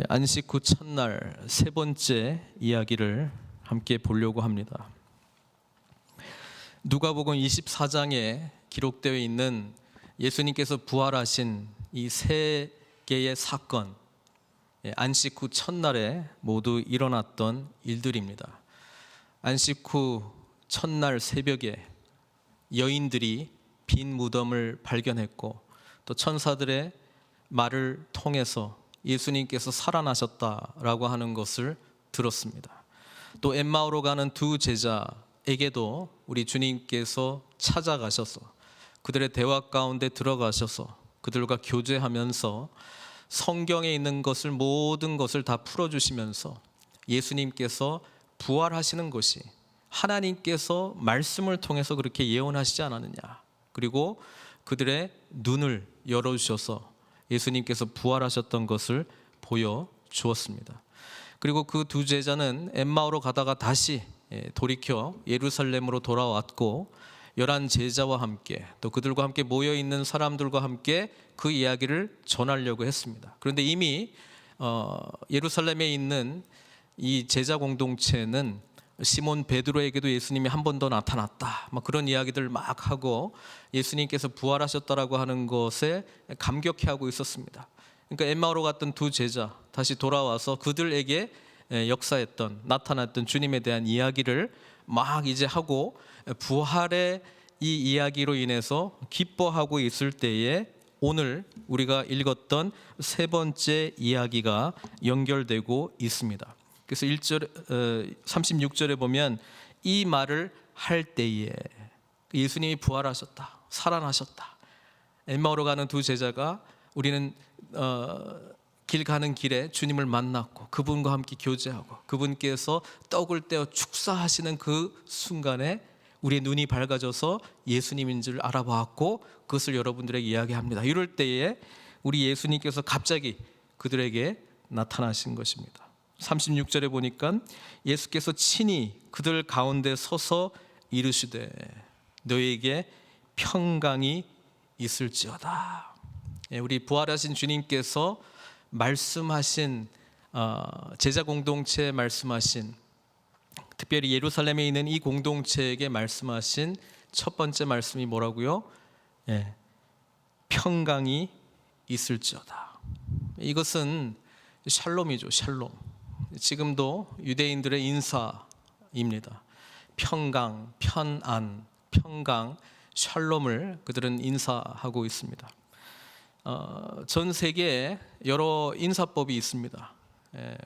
안식 후 첫날 세 번째 이야기를 함께 보려고 합니다. 누가복음 24장에 기록되어 있는 예수님께서 부활하신 이 세 개의 사건, 안식 후 첫날에 모두 일어났던 일들입니다. 안식 후 첫날 새벽에 여인들이 빈 무덤을 발견했고, 또 천사들의 말을 통해서 예수님께서 살아나셨다라고 하는 것을 들었습니다. 또 엠마오로 가는 두 제자에게도 우리 주님께서 찾아가셔서 그들의 대화 가운데 들어가셔서 그들과 교제하면서 성경에 있는 것을, 모든 것을 다 풀어주시면서 예수님께서 부활하시는 것이 하나님께서 말씀을 통해서 그렇게 예언하시지 않았느냐, 그리고 그들의 눈을 열어주셔서 예수님께서 부활하셨던 것을 보여주었습니다. 그리고 그 두 제자는 엠마오로 가다가 다시 돌이켜 예루살렘으로 돌아왔고, 11 제자와 함께, 또 그들과 함께 모여있는 사람들과 함께 그 이야기를 전하려고 했습니다. 그런데 이미 예루살렘에 있는 이 제자 공동체는 시몬 베드로에게도 예수님이 한 번 더 나타났다, 그런 이야기들 막 하고 예수님께서 부활하셨다라고 하는 것에 감격해하고 있었습니다. 그러니까 엠마오로 갔던 두 제자 다시 돌아와서 그들에게 역사했던, 나타났던 주님에 대한 이야기를 막 이제 하고, 부활의 이 이야기로 인해서 기뻐하고 있을 때에 오늘 우리가 읽었던 세 번째 이야기가 연결되고 있습니다. 그래서 36절에 보면 이 말을 할 때에 예수님이 부활하셨다, 살아나셨다. 엠마오로 가는 두 제자가 우리는 길 가는 길에 주님을 만났고 그분과 함께 교제하고 그분께서 떡을 떼어 축사하시는 그 순간에 우리의 눈이 밝아져서 예수님인 줄 알아보았고 그것을 여러분들에게 이야기합니다. 이럴 때에 우리 예수님께서 갑자기 그들에게 나타나신 것입니다. 36절에 보니까 예수께서 친히 그들 가운데 서서 이르시되 너에게 평강이 있을지어다. 우리 부활하신 주님께서 말씀하신, 제자 공동체에 말씀하신, 특별히 예루살렘에 있는 이 공동체에게 말씀하신 첫 번째 말씀이 뭐라고요? 평강이 있을지어다. 이것은 샬롬이죠, 샬롬. 지금도 유대인들의 인사입니다. 평강, 편안, 평강, 샬롬을 그들은 인사하고 있습니다. 전 세계에 여러 인사법이 있습니다.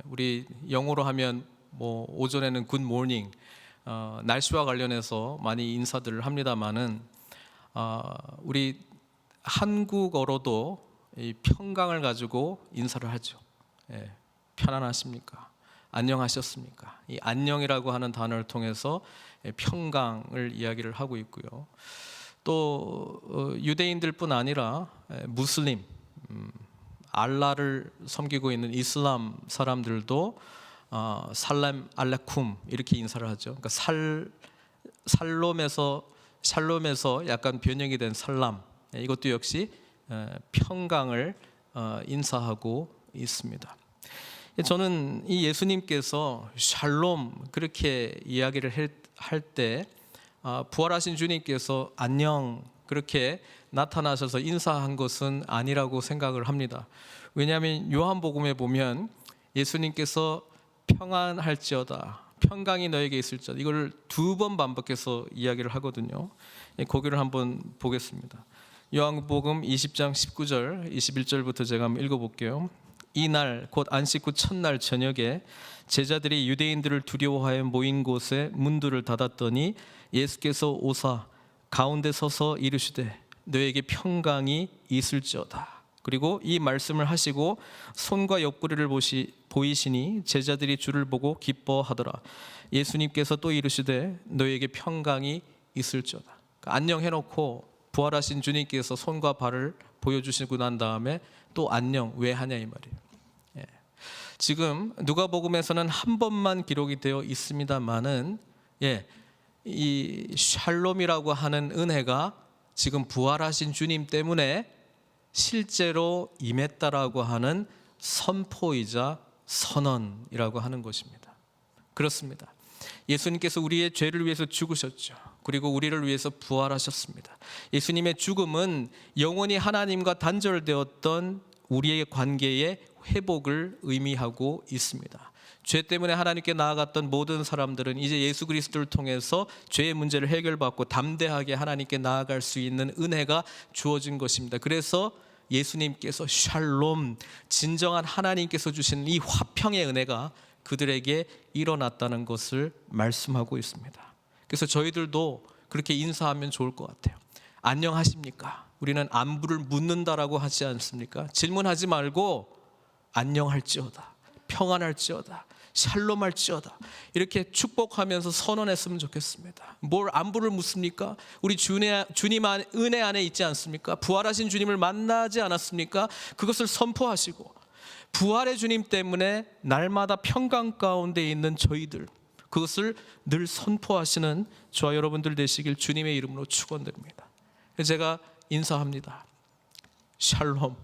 우리 영어로 하면 오전에는 굿 모닝, 날씨와 관련해서 많이 인사들을 합니다만은 우리 한국어로도 이 평강을 가지고 인사를 하죠. 편안하십니까? 안녕하셨습니까? 이 안녕이라고 하는 단어를 통해서 평강을 이야기를 하고 있고요. 또 유대인들뿐 아니라 무슬림, 알라를 섬기고 있는 이슬람 사람들도 살람 알레쿰 이렇게 인사를 하죠. 그러니까 샬롬에서 약간 변형이 된 살람, 이것도 역시 평강을 인사하고 있습니다. 저는 이 예수님께서 샬롬 그렇게 이야기를 할 때 부활하신 주님께서 안녕 그렇게 나타나셔서 인사한 것은 아니라고 생각을 합니다. 왜냐하면 요한복음에 보면 예수님께서 평안할지어다, 평강이 너에게 있을지어다, 이걸 2번 반복해서 이야기를 하거든요. 거기를 한번 보겠습니다. 요한복음 20장 19절 21절부터 제가 한번 읽어볼게요. 이날 곧 안식 후 첫날 저녁에 제자들이 유대인들을 두려워하여 모인 곳에 문들을 닫았더니 예수께서 오사 가운데 서서 이르시되 너에게 평강이 있을지어다. 그리고 이 말씀을 하시고 손과 옆구리를 보이시니 제자들이 주를 보고 기뻐하더라. 예수님께서 또 이르시되 너에게 평강이 있을지어다. 그러니까 안녕해놓고 부활하신 주님께서 손과 발을 보여주시고 난 다음에 또 안녕 왜 하냐 이 말이에요. 지금 누가복음에서는 한 번만 기록이 되어 있습니다만은 이 샬롬이라고 하는 은혜가 지금 부활하신 주님 때문에 실제로 임했다라고 하는 선포이자 선언이라고 하는 것입니다. 그렇습니다. 예수님께서 우리의 죄를 위해서 죽으셨죠. 그리고 우리를 위해서 부활하셨습니다. 예수님의 죽음은 영원히 하나님과 단절되었던 우리의 관계의 회복을 의미하고 있습니다. 죄 때문에 하나님께 나아갔던 모든 사람들은 이제 예수 그리스도를 통해서 죄의 문제를 해결받고 담대하게 하나님께 나아갈 수 있는 은혜가 주어진 것입니다. 그래서 예수님께서 샬롬, 진정한 하나님께서 주신 이 화평의 은혜가 그들에게 일어났다는 것을 말씀하고 있습니다. 그래서 저희들도 그렇게 인사하면 좋을 것 같아요. 안녕하십니까? 우리는 안부를 묻는다라고 하지 않습니까? 질문하지 말고 안녕할지어다, 평안할지어다, 샬롬할지어다, 이렇게 축복하면서 선언했으면 좋겠습니다. 뭘 안부를 묻습니까? 우리 주님 은혜 안에 있지 않습니까? 부활하신 주님을 만나지 않았습니까? 그것을 선포하시고 부활의 주님 때문에 날마다 평강 가운데 있는 저희들, 그것을 늘 선포하시는 저와 여러분들 되시길 주님의 이름으로 축원드립니다. 제가 인사합니다. 샬롬,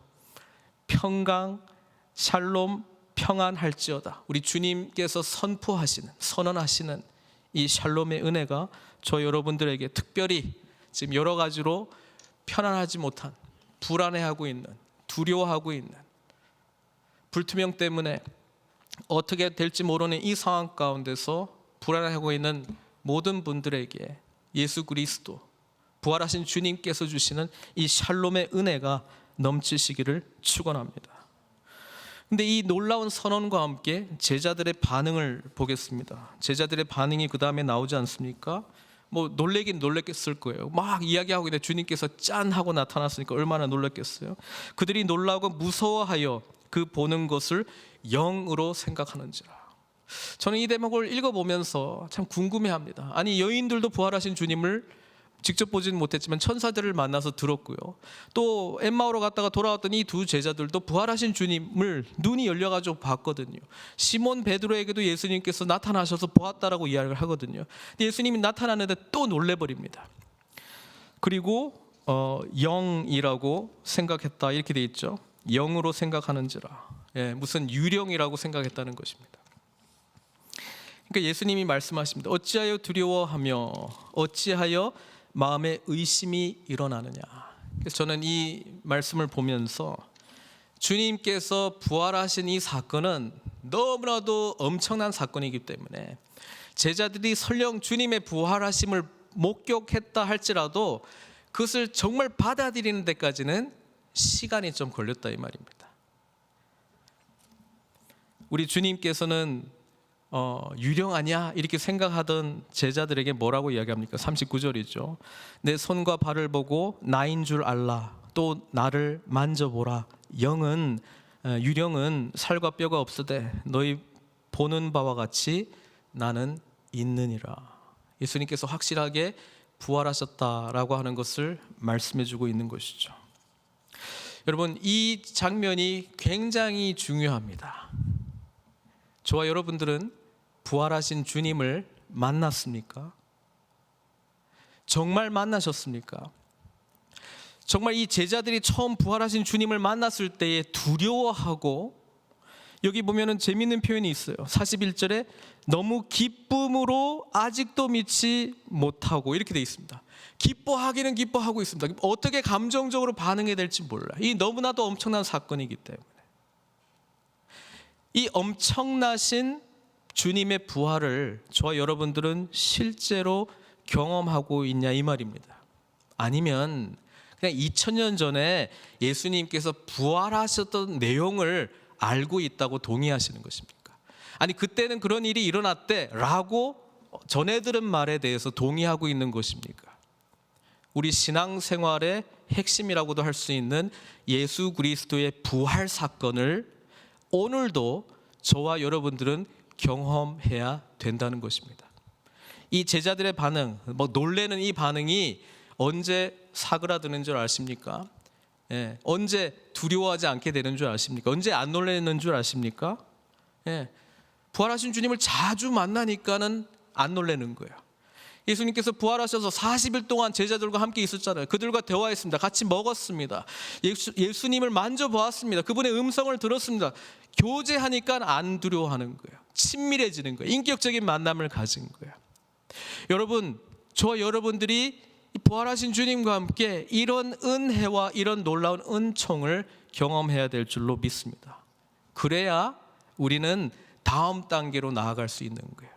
평강, 샬롬, 평안할지어다. 우리 주님께서 선포하시는, 선언하시는 이 샬롬의 은혜가 저 여러분들에게 특별히 지금 여러 가지로 편안하지 못한, 불안해하고 있는, 두려워하고 있는, 불투명 때문에 어떻게 될지 모르는 이 상황 가운데서 불안해하고 있는 모든 분들에게 예수 그리스도, 부활하신 주님께서 주시는 이 샬롬의 은혜가 넘치시기를 축원합니다. 근데 이 놀라운 선언과 함께 제자들의 반응을 보겠습니다. 제자들의 반응이 그 다음에 나오지 않습니까? 뭐 놀래긴 놀랬겠을 거예요. 막 이야기하고 있는데 주님께서 짠 하고 나타났으니까 얼마나 놀랐겠어요. 그들이 놀라고 무서워하여 그 보는 것을 영으로 생각하는지라. 저는 이 대목을 읽어보면서 참 궁금해합니다. 아니, 여인들도 부활하신 주님을 직접 보지는 못했지만 천사들을 만나서 들었고요. 또 엠마오로 갔다가 돌아왔던 이 두 제자들도 부활하신 주님을 눈이 열려가지고 봤거든요. 시몬 베드로에게도 예수님께서 나타나셔서 보았다라고 이야기를 하거든요. 근데 예수님이 나타나는데 또 놀래버립니다. 그리고 영이라고 생각했다 이렇게 돼 있죠. 영으로 생각하는지라. 무슨 유령이라고 생각했다는 것입니다. 그러니까 예수님이 말씀하십니다. 어찌하여 두려워하며 어찌하여 마음에 의심이 일어나느냐. 그래서 저는 이 말씀을 보면서 주님께서 부활하신 이 사건은 너무나도 엄청난 사건이기 때문에 제자들이 설령 주님의 부활하심을 목격했다 할지라도 그것을 정말 받아들이는 데까지는 시간이 좀 걸렸다 이 말입니다. 우리 주님께서는 유령 아니야 이렇게 생각하던 제자들에게 뭐라고 이야기합니까? 39절이죠. 내 손과 발을 보고 나인 줄 알라. 또 나를 만져보라. 유령은 살과 뼈가 없으되 너희 보는 바와 같이 나는 있느니라. 예수님께서 확실하게 부활하셨다라고 하는 것을 말씀해주고 있는 것이죠. 여러분, 이 장면이 굉장히 중요합니다. 저와 여러분들은 부활하신 주님을 만났습니까? 정말 만나셨습니까? 정말 이 제자들이 처음 부활하신 주님을 만났을 때에 두려워하고, 여기 보면은 재미있는 표현이 있어요. 41절에 너무 기쁨으로 아직도 믿지 못하고 이렇게 돼 있습니다. 기뻐하기는 기뻐하고 있습니다. 어떻게 감정적으로 반응해야 될지 몰라요. 이 너무나도 엄청난 사건이기 때문에. 이 엄청나신 주님의 부활을 저와 여러분들은 실제로 경험하고 있냐 이 말입니다. 아니면 그냥 2000년 전에 예수님께서 부활하셨던 내용을 알고 있다고 동의하시는 것입니까? 아니, 그때는 그런 일이 일어났대라고 전해들은 말에 대해서 동의하고 있는 것입니까? 우리 신앙생활의 핵심이라고도 할 수 있는 예수 그리스도의 부활 사건을 오늘도 저와 여러분들은 경험해야 된다는 것입니다. 이 제자들의 반응, 놀래는 이 반응이 언제 사그라드는 줄 아십니까? 언제 두려워하지 않게 되는 줄 아십니까? 언제 안 놀라는 줄 아십니까? 부활하신 주님을 자주 만나니까는 안 놀라는 거예요. 예수님께서 부활하셔서 40일 동안 제자들과 함께 있었잖아요. 그들과 대화했습니다. 같이 먹었습니다. 예수님을 만져보았습니다. 그분의 음성을 들었습니다. 교제하니까 안 두려워하는 거예요. 친밀해지는 거예요. 인격적인 만남을 가진 거예요. 여러분, 저와 여러분들이 부활하신 주님과 함께 이런 은혜와 이런 놀라운 은총을 경험해야 될 줄로 믿습니다. 그래야 우리는 다음 단계로 나아갈 수 있는 거예요.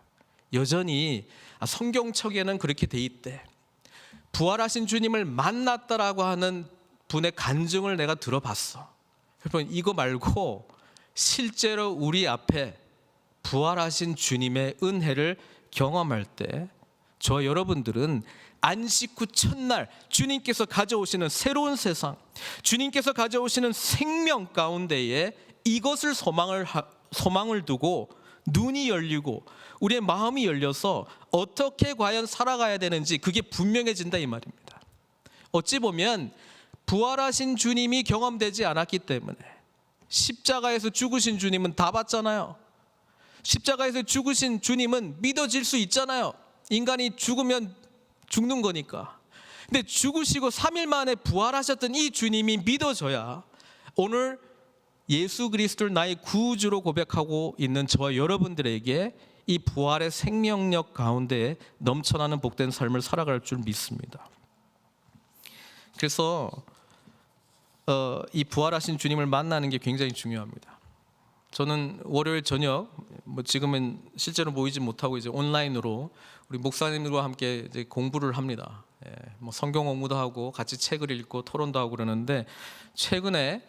여전히 성경책에는 그렇게 돼 있대. 부활하신 주님을 만났다라고 하는 분의 간증을 내가 들어봤어. 여러분, 이거 말고 실제로 우리 앞에 부활하신 주님의 은혜를 경험할 때 저와 여러분들은 안식 후 첫날 주님께서 가져오시는 새로운 세상, 주님께서 가져오시는 생명 가운데에 이것을 소망을 두고 눈이 열리고 우리의 마음이 열려서 어떻게 과연 살아가야 되는지 그게 분명해진다 이 말입니다. 어찌 보면 부활하신 주님이 경험되지 않았기 때문에 십자가에서 죽으신 주님은 다 봤잖아요. 십자가에서 죽으신 주님은 믿어질 수 있잖아요. 인간이 죽으면 죽는 거니까. 근데 죽으시고 3일 만에 부활하셨던 이 주님이 믿어져야 오늘 예수 그리스도를 나의 구주로 고백하고 있는 저와 여러분들에게 이 부활의 생명력 가운데 넘쳐나는 복된 삶을 살아갈 줄 믿습니다. 그래서 이 부활하신 주님을 만나는 게 굉장히 중요합니다. 저는 월요일 저녁, 지금은 실제로 모이지 못하고 이제 온라인으로 우리 목사님들과 함께 이제 공부를 합니다. 성경 공부도 하고 같이 책을 읽고 토론도 하고 그러는데 최근에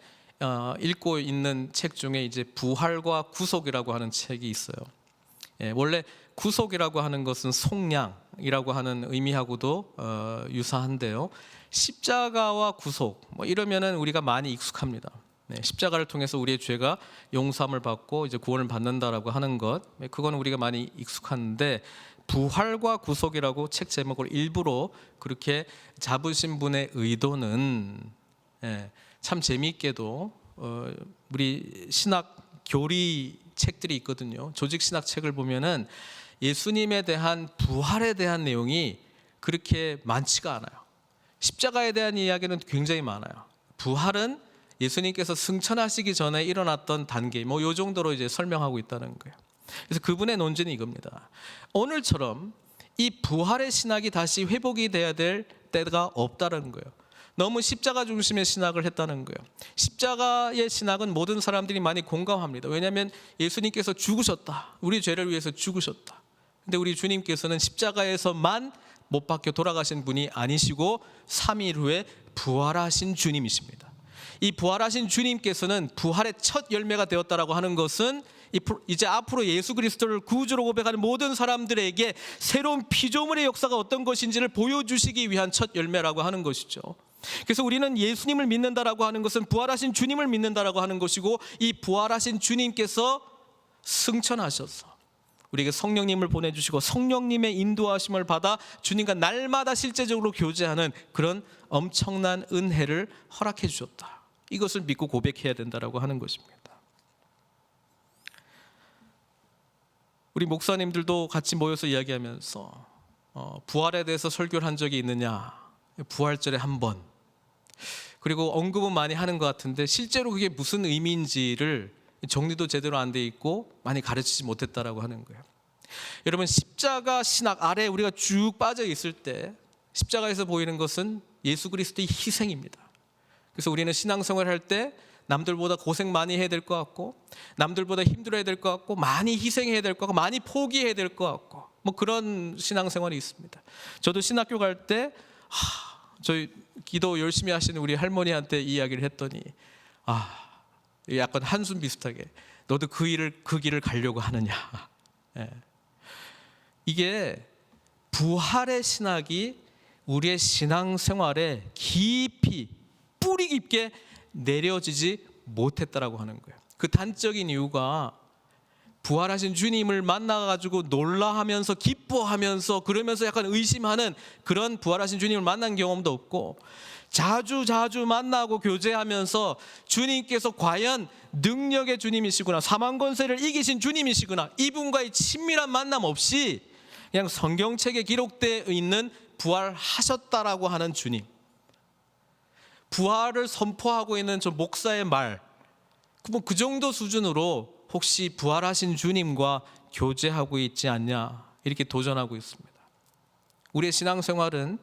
읽고 있는 책 중에 이제 부활과 구속이라고 하는 책이 있어요. 원래 구속이라고 하는 것은 속량이라고 하는 의미하고도 유사한데요. 십자가와 구속 이러면은 우리가 많이 익숙합니다. 십자가를 통해서 우리의 죄가 용서함을 받고 이제 구원을 받는다라고 하는 것, 그건 우리가 많이 익숙한데 부활과 구속이라고 책 제목을 일부러 그렇게 잡으신 분의 의도는 참 재미있게도 우리 신학 교리 책들이 있거든요. 조직 신학 책을 보면은 예수님에 대한 부활에 대한 내용이 그렇게 많지가 않아요. 십자가에 대한 이야기는 굉장히 많아요. 부활은 예수님께서 승천하시기 전에 일어났던 단계, 요 정도로 이제 설명하고 있다는 거예요. 그래서 그분의 논지는 이겁니다. 오늘처럼 이 부활의 신학이 다시 회복이 돼야 될 때가 없다는 거예요. 너무 십자가 중심의 신학을 했다는 거예요. 십자가의 신학은 모든 사람들이 많이 공감합니다. 왜냐하면 예수님께서 죽으셨다. 우리 죄를 위해서 죽으셨다. 근데 우리 주님께서는 십자가에서만 못 박혀 돌아가신 분이 아니시고 3일 후에 부활하신 주님이십니다. 이 부활하신 주님께서는 부활의 첫 열매가 되었다라고 하는 것은 이제 앞으로 예수 그리스도를 구주로 고백하는 모든 사람들에게 새로운 피조물의 역사가 어떤 것인지를 보여주시기 위한 첫 열매라고 하는 것이죠. 그래서 우리는 예수님을 믿는다라고 하는 것은 부활하신 주님을 믿는다라고 하는 것이고, 이 부활하신 주님께서 승천하셔서 우리에게 성령님을 보내주시고 성령님의 인도하심을 받아 주님과 날마다 실제적으로 교제하는 그런 엄청난 은혜를 허락해 주셨다. 이것을 믿고 고백해야 된다라고 하는 것입니다. 우리 목사님들도 같이 모여서 이야기하면서 부활에 대해서 설교를 한 적이 있느냐, 부활절에 한 번, 그리고 언급은 많이 하는 것 같은데 실제로 그게 무슨 의미인지를 정리도 제대로 안 돼 있고 많이 가르치지 못했다라고 하는 거예요. 여러분, 십자가 신학 아래 우리가 쭉 빠져 있을 때 십자가에서 보이는 것은 예수 그리스도의 희생입니다. 그래서 우리는 신앙생활을 할 때 남들보다 고생 많이 해야 될 것 같고, 남들보다 힘들어야 될 것 같고, 많이 희생해야 될 것 같고, 많이 포기해야 될 것 같고, 그런 신앙생활이 있습니다. 저도 신학교 갈 때 저희 기도 열심히 하시는 우리 할머니한테 이야기를 했더니 약간 한숨 비슷하게, 너도 그 길을 가려고 하느냐. 이게 부활의 신학이 우리의 신앙생활에 깊이 뿌리 깊게 내려지지 못했다라고 하는 거예요. 그 단적인 이유가 부활하신 주님을 만나가지고 놀라하면서 기뻐하면서 그러면서 약간 의심하는 그런 부활하신 주님을 만난 경험도 없고, 자주 만나고 교제하면서 주님께서 과연 능력의 주님이시구나, 사망 권세를 이기신 주님이시구나, 이분과의 친밀한 만남 없이 그냥 성경책에 기록되어 있는 부활하셨다라고 하는 주님, 부활을 선포하고 있는 저 목사의 말, 그 정도 수준으로 혹시 부활하신 주님과 교제하고 있지 않냐, 이렇게 도전하고 있습니다. 우리의 신앙생활은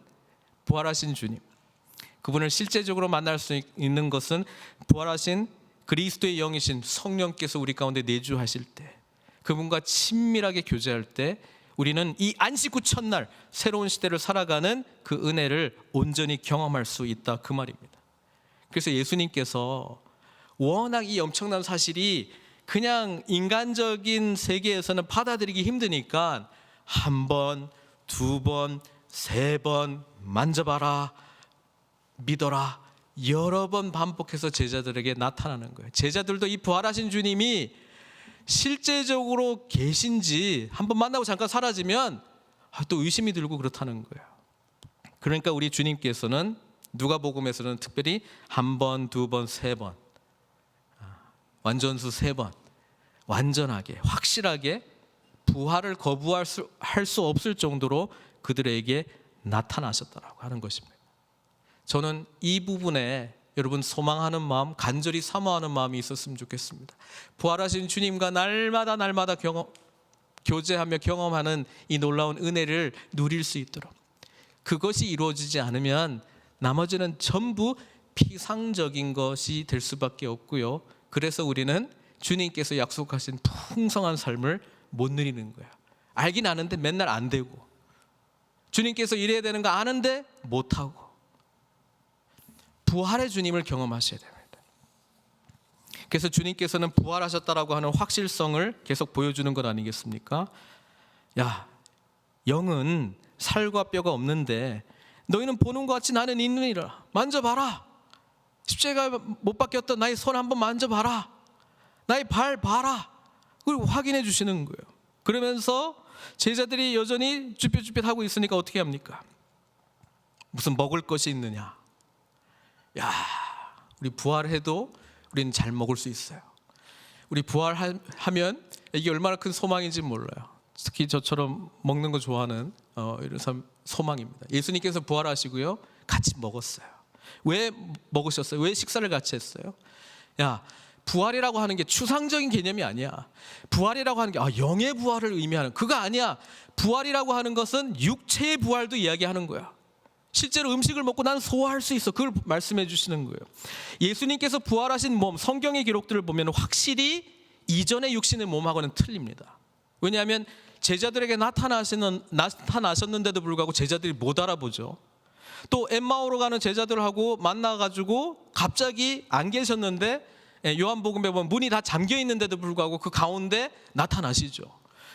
부활하신 주님, 그분을 실제적으로 만날 수 있는 것은 부활하신 그리스도의 영이신 성령께서 우리 가운데 내주하실 때, 그분과 친밀하게 교제할 때 우리는 이 안식 후 첫날 새로운 시대를 살아가는 그 은혜를 온전히 경험할 수 있다, 그 말입니다. 그래서 예수님께서 워낙 이 엄청난 사실이 그냥 인간적인 세계에서는 받아들이기 힘드니까 한 번, 두 번, 세 번 만져봐라, 믿어라, 여러 번 반복해서 제자들에게 나타나는 거예요. 제자들도 이 부활하신 주님이 실제적으로 계신지 한번 만나고 잠깐 사라지면 또 의심이 들고 그렇다는 거예요. 그러니까 우리 주님께서는 누가복음에서는 특별히 한 번, 두 번, 세 번, 완전수 세 번, 완전하게 확실하게 부활을 거부할 수 없을 정도로 그들에게 나타나셨다라고 하는 것입니다. 저는 이 부분에 여러분 소망하는 마음, 간절히 사모하는 마음이 있었으면 좋겠습니다. 부활하신 주님과 날마다 교제하며 경험하는 이 놀라운 은혜를 누릴 수 있도록, 그것이 이루어지지 않으면 나머지는 전부 피상적인 것이 될 수밖에 없고요. 그래서 우리는 주님께서 약속하신 풍성한 삶을 못 누리는 거예요. 알긴 아는데 맨날 안 되고, 주님께서 이래야 되는 거 아는데 못하고. 부활의 주님을 경험하셔야 됩니다. 그래서 주님께서는 부활하셨다라고 하는 확실성을 계속 보여주는 것 아니겠습니까? 야, 영은 살과 뼈가 없는데 너희는 보는 것 같이 나는 있느니라. 만져봐라. 십자가에 못 박혔던 나의 손 한번 만져봐라. 나의 발 봐라. 그걸 확인해 주시는 거예요. 그러면서 제자들이 여전히 쭈뼛쭈뼛하고 있으니까 어떻게 합니까? 무슨 먹을 것이 있느냐. 야, 우리 부활해도 우리는 잘 먹을 수 있어요. 우리 부활하면 이게 얼마나 큰 소망인지 몰라요. 특히 저처럼 먹는 거 좋아하는 이런 사람 소망입니다. 예수님께서 부활하시고요, 같이 먹었어요. 왜 먹으셨어요? 왜 식사를 같이 했어요? 야, 부활이라고 하는 게 추상적인 개념이 아니야. 부활이라고 하는 게 영의 부활을 의미하는, 그거 아니야. 부활이라고 하는 것은 육체의 부활도 이야기하는 거야. 실제로 음식을 먹고 난 소화할 수 있어. 그걸 말씀해 주시는 거예요. 예수님께서 부활하신 몸, 성경의 기록들을 보면 확실히 이전의 육신의 몸하고는 틀립니다. 왜냐하면 제자들에게 나타나셨는데도 불구하고 제자들이 못 알아보죠. 또 엠마오로 가는 제자들하고 만나가지고 갑자기 안 계셨는데 요한복음에 보면 문이 다 잠겨 있는데도 불구하고 그 가운데 나타나시죠.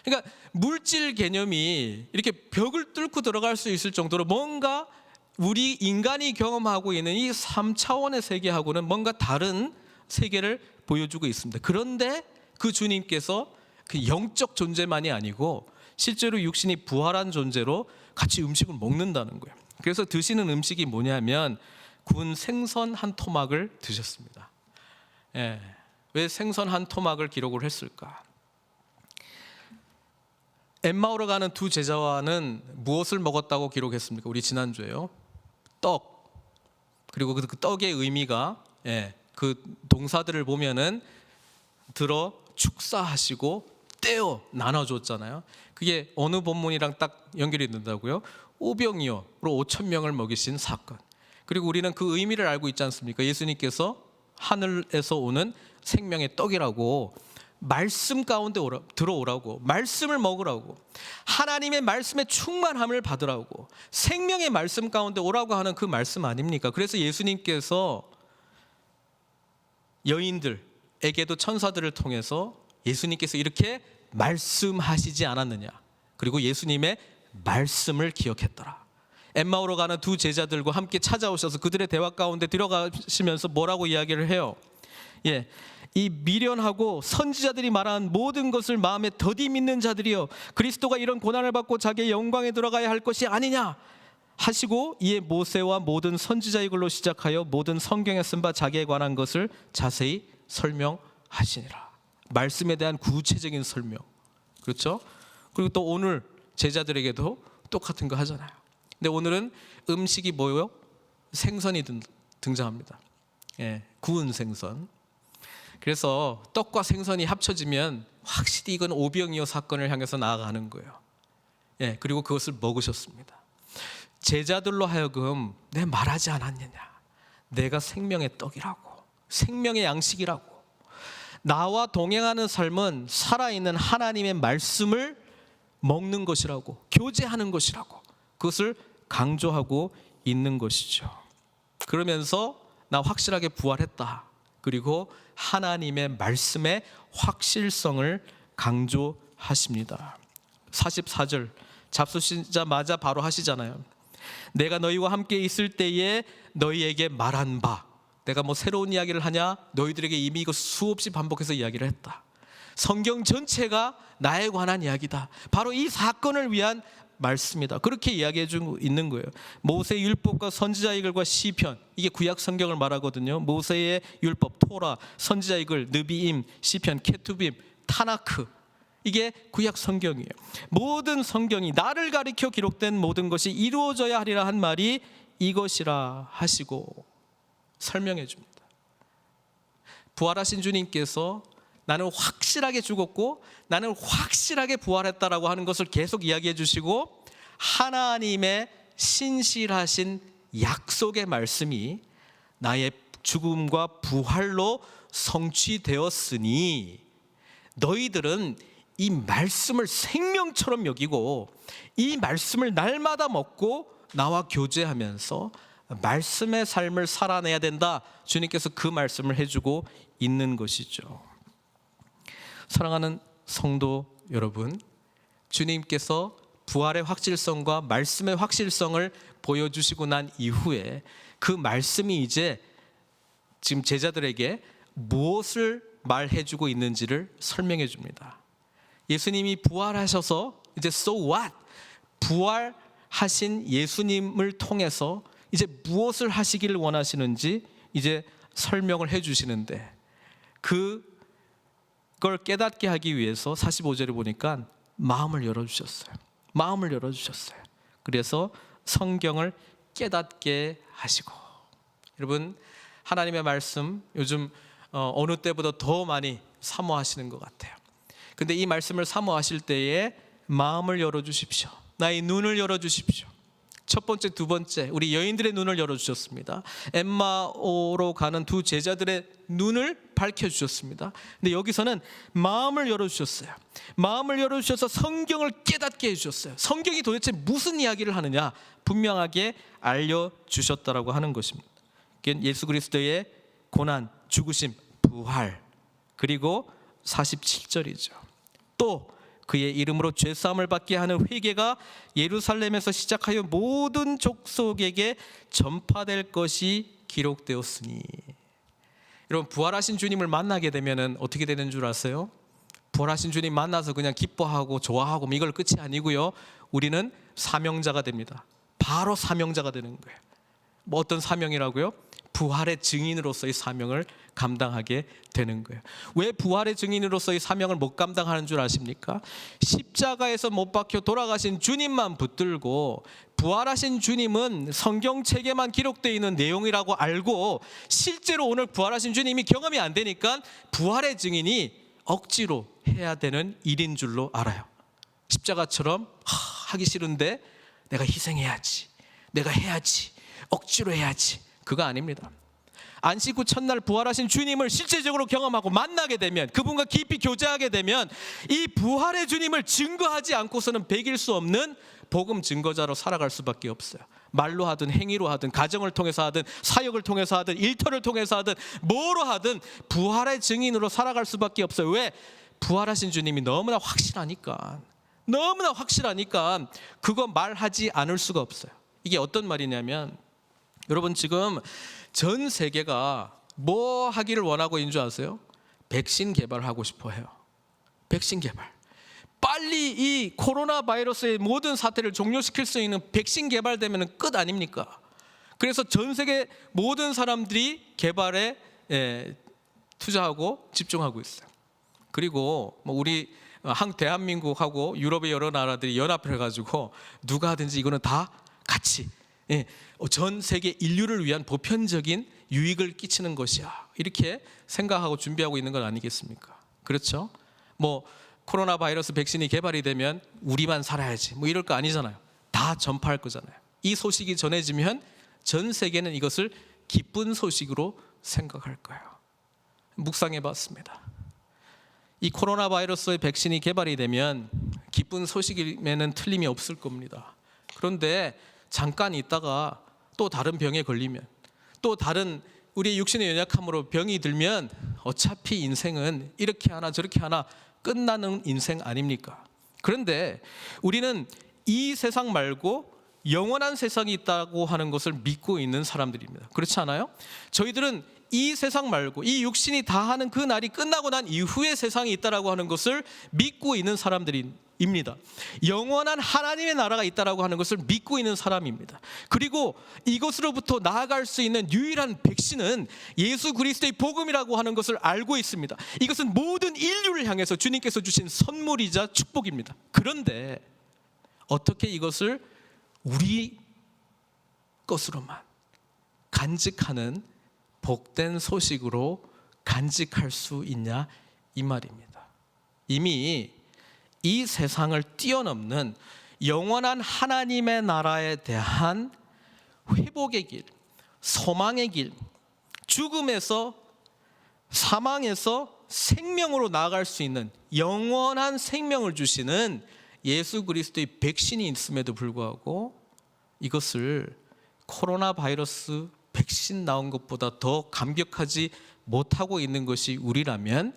그러니까 물질 개념이 이렇게 벽을 뚫고 들어갈 수 있을 정도로 뭔가 우리 인간이 경험하고 있는 이 3차원의 세계하고는 뭔가 다른 세계를 보여주고 있습니다. 그런데 그 주님께서 그 영적 존재만이 아니고 실제로 육신이 부활한 존재로 같이 음식을 먹는다는 거예요. 그래서 드시는 음식이 뭐냐면 구운 생선 한 토막을 드셨습니다. 왜 생선 한 토막을 기록을 했을까? 엠마오로 가는 두 제자와는 무엇을 먹었다고 기록했습니까? 우리 지난주에요. 떡. 그리고 그 떡의 의미가 그 동사들을 보면은 들어 축사하시고 떼어 나눠줬잖아요. 그게 어느 본문이랑 딱 연결이 된다고요? 오병이어로 5,000명을 먹이신 사건. 그리고 우리는 그 의미를 알고 있지 않습니까? 예수님께서 하늘에서 오는 생명의 떡이라고, 말씀 가운데 들어오라고, 말씀을 먹으라고, 하나님의 말씀의 충만함을 받으라고, 생명의 말씀 가운데 오라고 하는 그 말씀 아닙니까? 그래서 예수님께서 여인들에게도 천사들을 통해서 예수님께서 이렇게 말씀하시지 않았느냐. 그리고 예수님의 말씀을 기억했더라. 엠마오로 가는 두 제자들과 함께 찾아오셔서 그들의 대화 가운데 들어가시면서 뭐라고 이야기를 해요? 이 미련하고 선지자들이 말한 모든 것을 마음에 더디 믿는 자들이여, 그리스도가 이런 고난을 받고 자기의 영광에 들어가야 할 것이 아니냐 하시고, 이에 모세와 모든 선지자의 글로 시작하여 모든 성경에 쓴 바 자기에 관한 것을 자세히 설명하시니라. 말씀에 대한 구체적인 설명. 그렇죠? 그리고 또 오늘 제자들에게도 똑같은 거 하잖아요. 근데 오늘은 음식이 뭐예요? 생선이 등장합니다. 예, 구운 생선. 그래서 떡과 생선이 합쳐지면 확실히 이건 오병이어 사건을 향해서 나아가는 거예요. 예, 그리고 그것을 먹으셨습니다. 제자들로 하여금 내 말하지 않았느냐, 내가 생명의 떡이라고, 생명의 양식이라고. 나와 동행하는 삶은 살아있는 하나님의 말씀을 먹는 것이라고, 교제하는 것이라고, 그것을 강조하고 있는 것이죠. 그러면서 나 확실하게 부활했다, 그리고 하나님의 말씀의 확실성을 강조하십니다. 44절 잡수시자마자 바로 하시잖아요. 내가 너희와 함께 있을 때에 너희에게 말한 바. 내가 뭐 새로운 이야기를 하냐? 너희들에게 이미 이거 수없이 반복해서 이야기를 했다. 성경 전체가 나에 관한 이야기다. 바로 이 사건을 위한 말씀이다. 그렇게 이야기해 주고 있는 거예요. 모세의 율법과 선지자의 글과 시편, 이게 구약 성경을 말하거든요. 모세의 율법, 토라, 선지자의 글, 느비임, 시편, 케투빔, 타나크, 이게 구약 성경이에요. 모든 성경이 나를 가리켜 기록된 모든 것이 이루어져야 하리라 한 말이 이것이라 하시고 설명해 줍니다. 부활하신 주님께서 나는 확실하게 죽었고 나는 확실하게 부활했다라고 하는 것을 계속 이야기해 주시고, 하나님의 신실하신 약속의 말씀이 나의 죽음과 부활로 성취되었으니 너희들은 이 말씀을 생명처럼 여기고 이 말씀을 날마다 먹고 나와 교제하면서 말씀의 삶을 살아내야 된다. 주님께서 그 말씀을 해주고 있는 것이죠. 사랑하는 성도 여러분, 주님께서 부활의 확실성과 말씀의 확실성을 보여주시고 난 이후에 그 말씀이 이제 지금 제자들에게 무엇을 말해주고 있는지를 설명해 줍니다. 예수님이 부활하셔서 이제 so what? 부활하신 예수님을 통해서 이제 무엇을 하시기를 원하시는지 이제 설명을 해 주시는데, 그걸 깨닫게 하기 위해서 45절에 보니까 마음을 열어주셨어요. 마음을 열어주셨어요. 그래서 성경을 깨닫게 하시고. 여러분, 하나님의 말씀 요즘 어느 때보다 더 많이 사모하시는 것 같아요. 근데 이 말씀을 사모하실 때에 마음을 열어주십시오. 나의 눈을 열어주십시오. 첫 번째, 두 번째, 우리 여인들의 눈을 열어주셨습니다. 엠마오로 가는 두 제자들의 눈을 밝혀주셨습니다. 근데 여기서는 마음을 열어주셨어요. 마음을 열어주셔서 성경을 깨닫게 해주셨어요. 성경이 도대체 무슨 이야기를 하느냐 분명하게 알려주셨다라고 하는 것입니다. 예수 그리스도의 고난, 죽으심, 부활, 그리고 47절이죠. 또 그의 이름으로 죄사함을 받게 하는 회개가 예루살렘에서 시작하여 모든 족속에게 전파될 것이 기록되었으니. 여러분, 부활하신 주님을 만나게 되면 어떻게 되는 줄 아세요? 부활하신 주님 만나서 그냥 기뻐하고 좋아하고 이걸 끝이 아니고요, 우리는 사명자가 됩니다. 바로 사명자가 되는 거예요. 뭐 어떤 사명이라고요? 부활의 증인으로서의 사명을 감당하게 되는 거예요. 왜 부활의 증인으로서의 사명을 못 감당하는 줄 아십니까? 십자가에서 못 박혀 돌아가신 주님만 붙들고 부활하신 주님은 성경책에만 기록되어 있는 내용이라고 알고 실제로 오늘 부활하신 주님이 경험이 안 되니까 부활의 증인이 억지로 해야 되는 일인 줄로 알아요. 십자가처럼 하기 싫은데 내가 희생해야지, 내가 해야지, 억지로 해야지, 그거 아닙니다. 안식 후 첫날 부활하신 주님을 실제적으로 경험하고 만나게 되면, 그분과 깊이 교제하게 되면 이 부활의 주님을 증거하지 않고서는 배길 수 없는 복음 증거자로 살아갈 수밖에 없어요. 말로 하든 행위로 하든 가정을 통해서 하든 사역을 통해서 하든 일터를 통해서 하든 뭐로 하든 부활의 증인으로 살아갈 수밖에 없어요. 왜? 부활하신 주님이 너무나 확실하니까. 너무나 확실하니까 그거 말하지 않을 수가 없어요. 이게 어떤 말이냐면, 여러분 지금 전 세계가 뭐 하기를 원하고 있는 줄 아세요? 백신 개발하고 싶어 해요. 백신 개발. 빨리 이 코로나 바이러스의 모든 사태를 종료시킬 수 있는 백신 개발되면 끝 아닙니까? 그래서 전 세계 모든 사람들이 개발에 투자하고 집중하고 있어요. 그리고 뭐 우리 대한민국하고 유럽의 여러 나라들이 연합해가지고 누가 하든지 이거는 다 같이 전 세계 인류를 위한 보편적인 유익을 끼치는 것이야, 이렇게 생각하고 준비하고 있는 건 아니겠습니까? 그렇죠? 뭐 코로나 바이러스 백신이 개발이 되면 우리만 살아야지 뭐 이럴 거 아니잖아요. 다 전파할 거잖아요. 이 소식이 전해지면 전 세계는 이것을 기쁜 소식으로 생각할 거예요. 묵상해 봤습니다. 이 코로나 바이러스의 백신이 개발이 되면 기쁜 소식임에는 틀림이 없을 겁니다. 그런데 잠깐 있다가 또 다른 병에 걸리면, 또 다른 우리의 육신의 연약함으로 병이 들면 어차피 인생은 이렇게 하나 저렇게 하나 끝나는 인생 아닙니까? 그런데 우리는 이 세상 말고 영원한 세상이 있다고 하는 것을 믿고 있는 사람들입니다. 그렇지 않아요? 저희들은 이 세상 말고 이 육신이 다하는 그 날이 끝나고 난 이후에 세상이 있다라고 하는 것을 믿고 있는 사람들입니다. 영원한 하나님의 나라가 있다라고 하는 것을 믿고 있는 사람입니다. 그리고 이것으로부터 나아갈 수 있는 유일한 백신은 예수 그리스도의 복음이라고 하는 것을 알고 있습니다. 이것은 모든 인류를 향해서 주님께서 주신 선물이자 축복입니다. 그런데 어떻게 이것을 우리 것으로만 간직하는 복된 소식으로 간직할 수 있냐, 이 말입니다. 이미 이 세상을 뛰어넘는 영원한 하나님의 나라에 대한 회복의 길, 소망의 길, 죽음에서 사망에서 생명으로 나아갈 수 있는 영원한 생명을 주시는 예수 그리스도의 백신이 있음에도 불구하고 이것을 코로나 바이러스 백신 나온 것보다 더 감격하지 못하고 있는 것이 우리라면,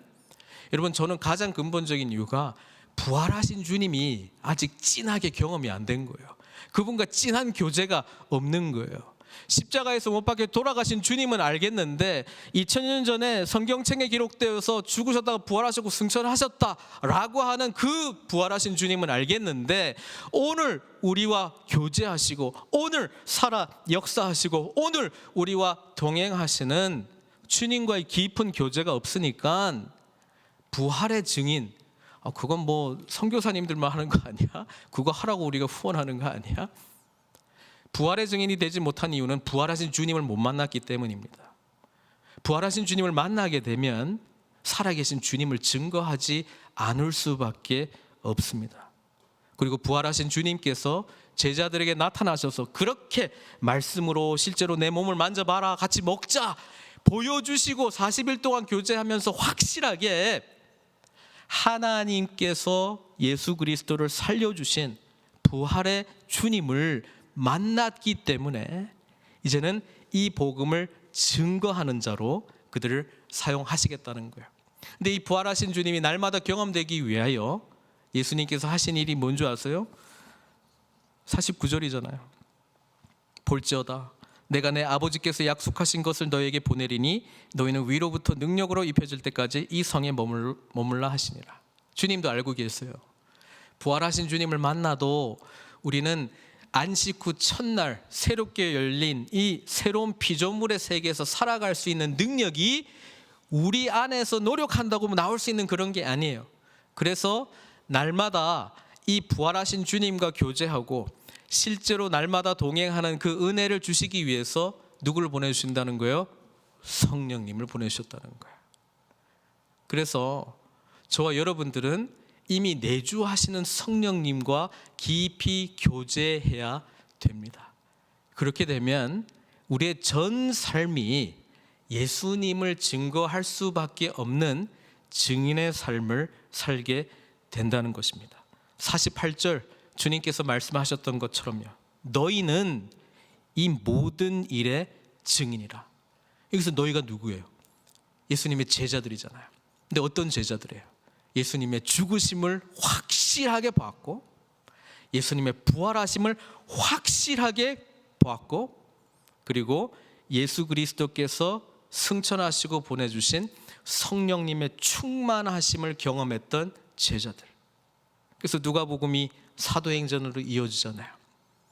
여러분, 저는 가장 근본적인 이유가 부활하신 주님이 아직 진하게 경험이 안 된 거예요. 그분과 진한 교제가 없는 거예요. 십자가에서 못 박혀 돌아가신 주님은 알겠는데 2000년 전에 성경책에 기록되어서 죽으셨다가 부활하셨고 승천하셨다라고 하는 그 부활하신 주님은 알겠는데, 오늘 우리와 교제하시고 오늘 살아 역사하시고 오늘 우리와 동행하시는 주님과의 깊은 교제가 없으니까 부활의 증인, 그건 뭐 선교사님들만 하는 거 아니야? 그거 하라고 우리가 후원하는 거 아니야? 부활의 증인이 되지 못한 이유는 부활하신 주님을 못 만났기 때문입니다. 부활하신 주님을 만나게 되면 살아계신 주님을 증거하지 않을 수밖에 없습니다. 그리고 부활하신 주님께서 제자들에게 나타나셔서 그렇게 말씀으로 실제로 내 몸을 만져봐라, 같이 먹자 보여주시고 40일 동안 교제하면서 확실하게 하나님께서 예수 그리스도를 살려주신 부활의 주님을 만났기 때문에 이제는 이 복음을 증거하는 자로 그들을 사용하시겠다는 거예요. 근데 이 부활하신 주님이 날마다 경험되기 위하여 예수님께서 하신 일이 뭔지 아세요? 49절이잖아요. 볼지어다 내가 내 아버지께서 약속하신 것을 너에게 보내리니 너희는 위로부터 능력으로 입혀질 때까지 이 성에 머물라 하시니라. 주님도 알고 계세요. 부활하신 주님을 만나도 우리는 안식 후 첫날 새롭게 열린 이 새로운 피조물의 세계에서 살아갈 수 있는 능력이 우리 안에서 노력한다고 나올 수 있는 그런 게 아니에요. 그래서 날마다 이 부활하신 주님과 교제하고 실제로 날마다 동행하는 그 은혜를 주시기 위해서 누구를 보내주신다는 거예요? 성령님을 보내주셨다는 거예요. 그래서 저와 여러분들은 이미 내주하시는 성령님과 깊이 교제해야 됩니다. 그렇게 되면 우리의 전 삶이 예수님을 증거할 수밖에 없는 증인의 삶을 살게 된다는 것입니다. 48절 주님께서 말씀하셨던 것처럼요, 너희는 이 모든 일의 증인이라. 여기서 너희가 누구예요? 예수님의 제자들이잖아요. 근데 어떤 제자들이에요? 예수님의 죽으심을 확실하게 보았고 예수님의 부활하심을 확실하게 보았고 그리고 예수 그리스도께서 승천하시고 보내주신 성령님의 충만하심을 경험했던 제자들. 그래서 누가복음이 사도행전으로 이어지잖아요.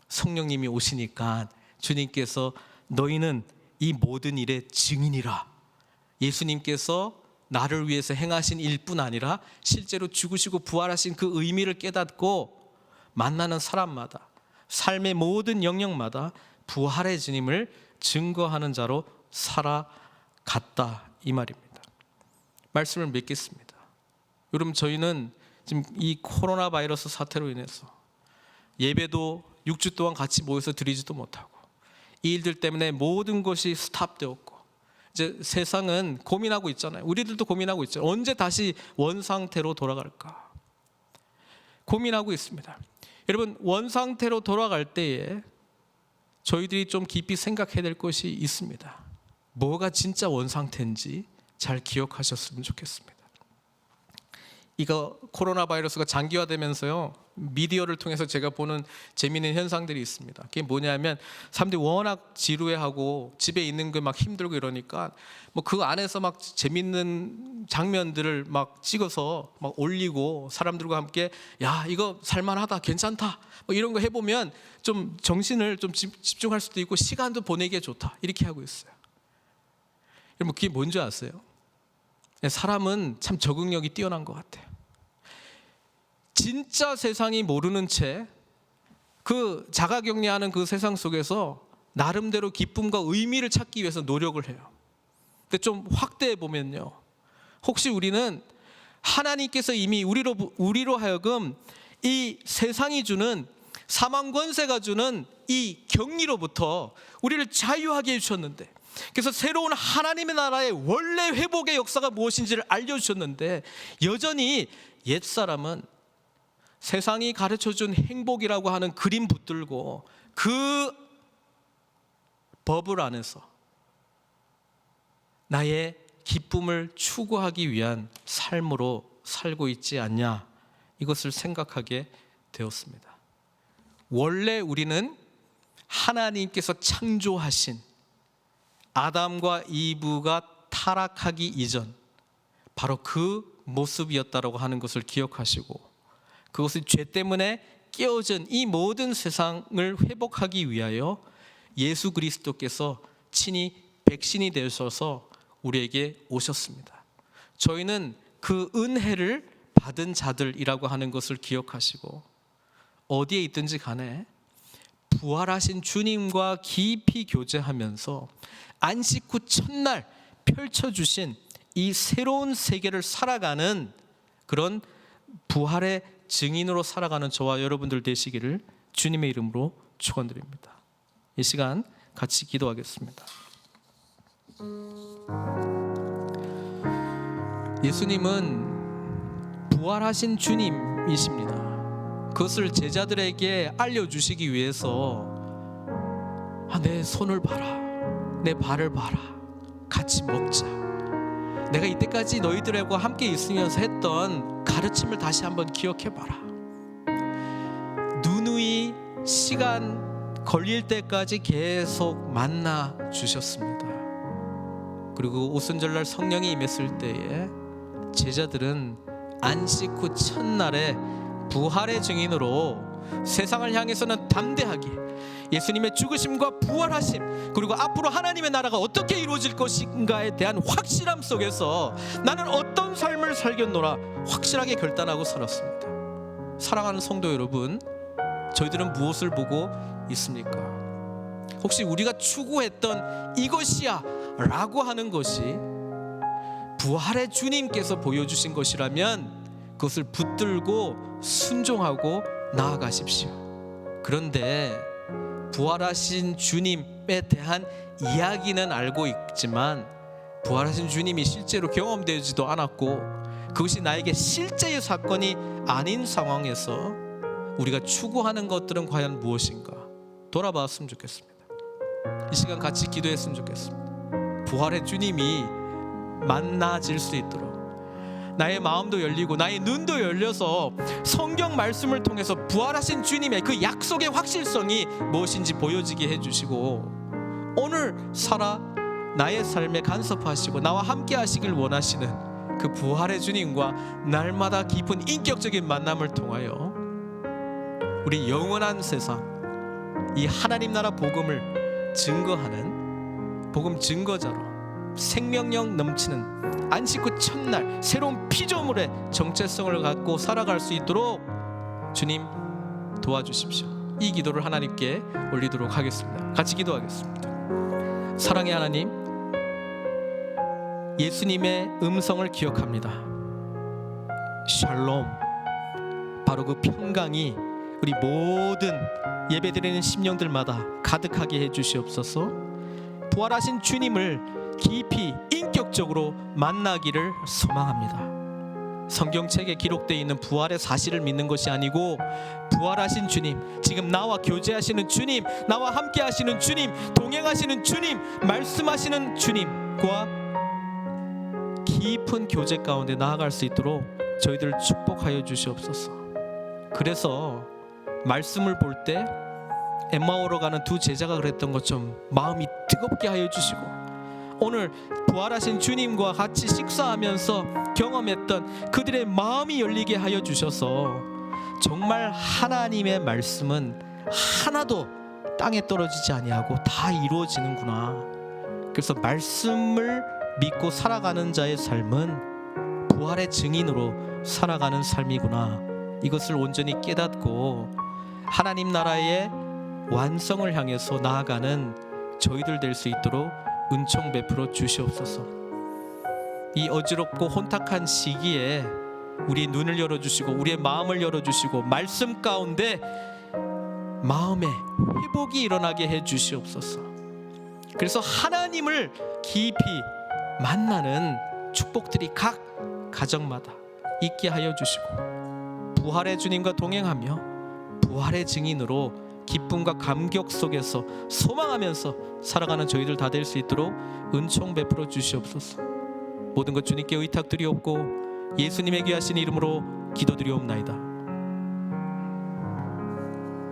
성령님이 오시니까 주님께서 너희는 이 모든 일의 증인이라. 예수님께서 나를 위해서 행하신 일뿐 아니라 실제로 죽으시고 부활하신 그 의미를 깨닫고 만나는 사람마다, 삶의 모든 영역마다 부활의 주님을 증거하는 자로 살아갔다, 이 말입니다. 말씀을 맺겠습니다. 여러분, 저희는 지금 이 코로나 바이러스 사태로 인해서 예배도 6주 동안 같이 모여서 드리지도 못하고, 이 일들 때문에 모든 것이 스탑되었고, 이제 세상은 고민하고 있잖아요. 우리들도 고민하고 있죠. 언제 다시 원상태로 돌아갈까 고민하고 있습니다. 여러분, 원상태로 돌아갈 때에 저희들이 좀 깊이 생각해야 될 것이 있습니다. 뭐가 진짜 원상태인지 잘 기억하셨으면 좋겠습니다. 이거 코로나 바이러스가 장기화되면서요, 미디어를 통해서 제가 보는 재미있는 현상들이 있습니다. 그게 뭐냐면, 사람들이 워낙 지루해하고 집에 있는 게 막 힘들고 이러니까 뭐 그 안에서 막 재미있는 장면들을 막 찍어서 막 올리고, 사람들과 함께 야, 이거 살만하다, 괜찮다, 뭐 이런 거 해보면 좀 정신을 좀 집중할 수도 있고 시간도 보내기에 좋다, 이렇게 하고 있어요. 여러분, 그게 뭔지 아세요? 사람은 참 적응력이 뛰어난 것 같아요. 진짜 세상이 모르는 채 그 자가격리하는 그 세상 속에서 나름대로 기쁨과 의미를 찾기 위해서 노력을 해요. 근데 좀 확대해 보면요, 혹시 우리는 하나님께서 이미 우리로 하여금 이 세상이 주는 사망 권세가 주는 이 격리로부터 우리를 자유하게 해주셨는데, 그래서 새로운 하나님의 나라의 원래 회복의 역사가 무엇인지를 알려주셨는데, 여전히 옛사람은 세상이 가르쳐준 행복이라고 하는 그림 붙들고 그 버블 안에서 나의 기쁨을 추구하기 위한 삶으로 살고 있지 않냐, 이것을 생각하게 되었습니다. 원래 우리는 하나님께서 창조하신 아담과 이브가 타락하기 이전 바로 그 모습이었다라고 하는 것을 기억하시고, 그것이 죄 때문에 깨어진 이 모든 세상을 회복하기 위하여 예수 그리스도께서 친히 백신이 되셔서 우리에게 오셨습니다. 저희는 그 은혜를 받은 자들이라고 하는 것을 기억하시고, 어디에 있든지 간에 부활하신 주님과 깊이 교제하면서 안식 후 첫날 펼쳐주신 이 새로운 세계를 살아가는 그런 부활의 증인으로 살아가는 저와 여러분들 되시기를 주님의 이름으로 축원드립니다. 이 시간 같이 기도하겠습니다. 예수님은 부활하신 주님이십니다. 그것을 제자들에게 알려주시기 위해서 내 손을 봐라, 내 발을 봐라, 같이 먹자, 내가 이때까지 너희들과 함께 있으면서 했던 가르침을 다시 한번 기억해봐라. 누누이 시간 걸릴 때까지 계속 만나 주셨습니다. 그리고 오순절날 성령이 임했을 때에 제자들은 안식 후 첫날에 부활의 증인으로 세상을 향해서는 담대하게 예수님의 죽으심과 부활하심, 그리고 앞으로 하나님의 나라가 어떻게 이루어질 것인가에 대한 확실함 속에서 나는 어떤 삶을 살겠노라 확실하게 결단하고 살았습니다. 사랑하는 성도 여러분, 저희들은 무엇을 보고 있습니까? 혹시 우리가 추구했던 이것이야 라고 하는 것이 부활의 주님께서 보여주신 것이라면 그것을 붙들고 순종하고 나아가십시오. 그런데 부활하신 주님에 대한 이야기는 알고 있지만 부활하신 주님이 실제로 경험되지도 않았고, 그것이 나에게 실제의 사건이 아닌 상황에서 우리가 추구하는 것들은 과연 무엇인가 돌아봤으면 좋겠습니다. 이 시간 같이 기도했으면 좋겠습니다. 부활의 주님이 만나질 수 있도록 나의 마음도 열리고 나의 눈도 열려서 성경 말씀을 통해서 부활하신 주님의 그 약속의 확실성이 무엇인지 보여지게 해주시고, 오늘 살아 나의 삶에 간섭하시고 나와 함께 하시길 원하시는 그 부활의 주님과 날마다 깊은 인격적인 만남을 통하여 우리 영원한 세상, 이 하나님 나라 복음을 증거하는 복음 증거자로 생명력 넘치는 안식 후 첫날 새로운 피조물의 정체성을 갖고 살아갈 수 있도록 주님 도와주십시오. 이 기도를 하나님께 올리도록 하겠습니다. 같이 기도하겠습니다. 사랑의 하나님, 예수님의 음성을 기억합니다. 샬롬, 바로 그 평강이 우리 모든 예배드리는 심령들마다 가득하게 해주시옵소서. 부활하신 주님을 깊이 인격적으로 만나기를 소망합니다. 성경책에 기록되어 있는 부활의 사실을 믿는 것이 아니고 부활하신 주님, 지금 나와 교제하시는 주님, 나와 함께 하시는 주님, 동행하시는 주님, 말씀하시는 주님과 깊은 교제 가운데 나아갈 수 있도록 저희들을 축복하여 주시옵소서. 그래서 말씀을 볼 때 엠마오로 가는 두 제자가 그랬던 것처럼 마음이 뜨겁게 하여 주시고, 오늘 부활하신 주님과 같이 식사하면서 경험했던 그들의 마음이 열리게 하여 주셔서 정말 하나님의 말씀은 하나도 땅에 떨어지지 아니하고 다 이루어지는구나. 그래서 말씀을 믿고 살아가는 자의 삶은 부활의 증인으로 살아가는 삶이구나. 이것을 온전히 깨닫고 하나님 나라의 완성을 향해서 나아가는 저희들 될 수 있도록 은총 베풀어 주시옵소서. 이 어지럽고 혼탁한 시기에 우리의 눈을 열어주시고 우리의 마음을 열어주시고 말씀 가운데 마음의 회복이 일어나게 해주시옵소서. 그래서 하나님을 깊이 만나는 축복들이 각 가정마다 있게 하여 주시고, 부활의 주님과 동행하며 부활의 증인으로 기쁨과 감격 속에서 소망하면서 살아가는 저희들 다 될 수 있도록 은총 베풀어 주시옵소서. 모든 것 주님께 의탁드리옵고 예수님의 귀하신 이름으로 기도드리옵나이다.